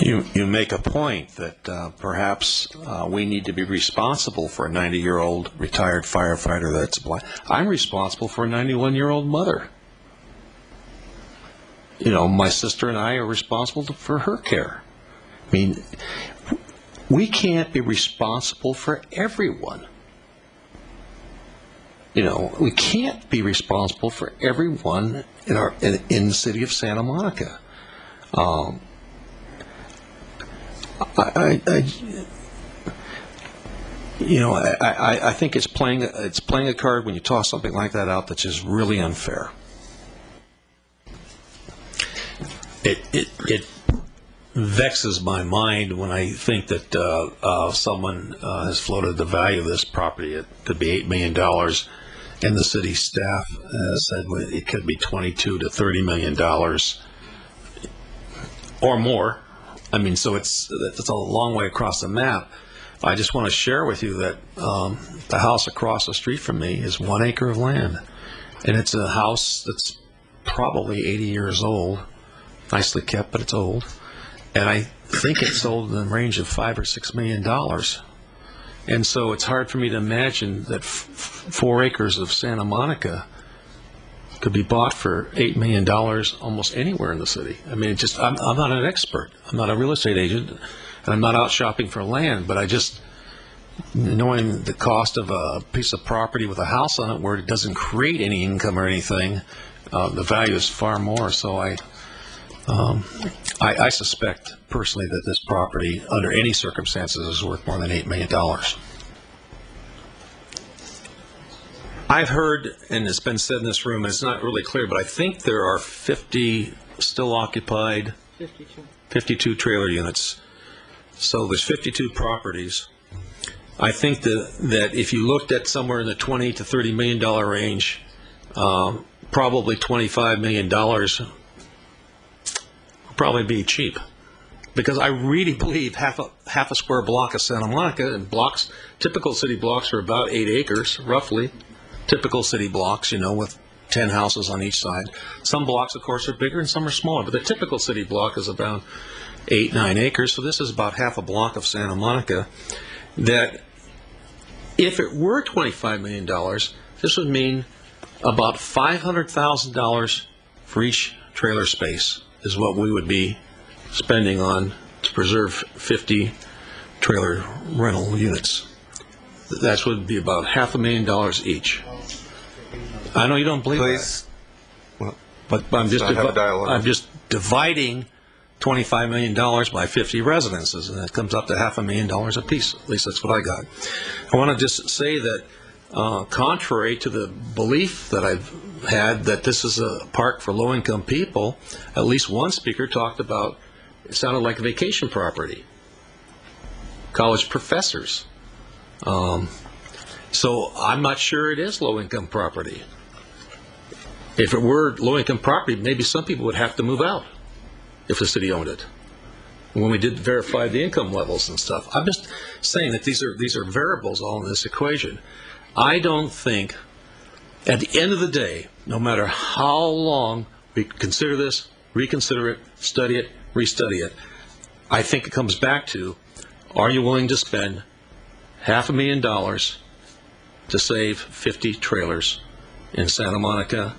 You make a point that perhaps we need to be responsible for a 90-year-old retired firefighter that's blind. I'm responsible for a 91-year-old mother. You know, my sister and I are responsible for her care. I mean, we can't be responsible for everyone. You know, we can't be responsible for everyone in the city of Santa Monica. I think it's playing a card when you toss something like that out that's just really unfair. It vexes my mind when I think that someone has floated the value of this property. It could be $8 million, and the city staff said it could be $22 to $30 million or more. I mean, so it's a long way across the map. I just want to share with you that the house across the street from me is 1 acre of land, and it's a house that's probably 80 years old, nicely kept, but it's old. And I think it's sold in the range of $5 or $6 million. And so it's hard for me to imagine that 4 acres of Santa Monica could be bought for $8 million almost anywhere in the city. I mean, I'm not an expert. I'm not a real estate agent, and I'm not out shopping for land, but I just, knowing the cost of a piece of property with a house on it where it doesn't create any income or anything, the value is far more. So I suspect personally that this property, under any circumstances, is worth more than $8 million. I've heard, and it's been said in this room, and it's not really clear, but I think there are 50 still occupied, 52 trailer units. So there's 52 properties. I think that if you looked at somewhere in the $20 to $30 million range, probably $25 million would probably be cheap. Because I really believe half a square block of Santa Monica, and blocks, typical city blocks are about 8 acres, roughly. Typical city blocks, with 10 houses on each side. Some blocks, of course, are bigger and some are smaller, but the typical city block is about 8, 9 acres. So this is about half a block of Santa Monica. That if it were $25 million, this would mean about $500,000 for each trailer space is what we would be spending on to preserve 50 trailer rental units. That would be about $500,000 each. I know you don't believe that, but I'm just dividing $25 million by 50 residences, and that comes up to $500,000 a piece. At least that's what I got. I want to just say that contrary to the belief that I've had that this is a park for low-income people, at least one speaker talked about it sounded like a vacation property. College professors. So I'm not sure it is low-income property. If it were low-income property, maybe some people would have to move out if the city owned it. When we did verify the income levels and stuff, I'm just saying that these are variables all in this equation. I don't think, at the end of the day, no matter how long we consider this, reconsider it, study it, restudy it, I think it comes back to, are you willing to spend $500,000 to save 50 trailers in Santa Monica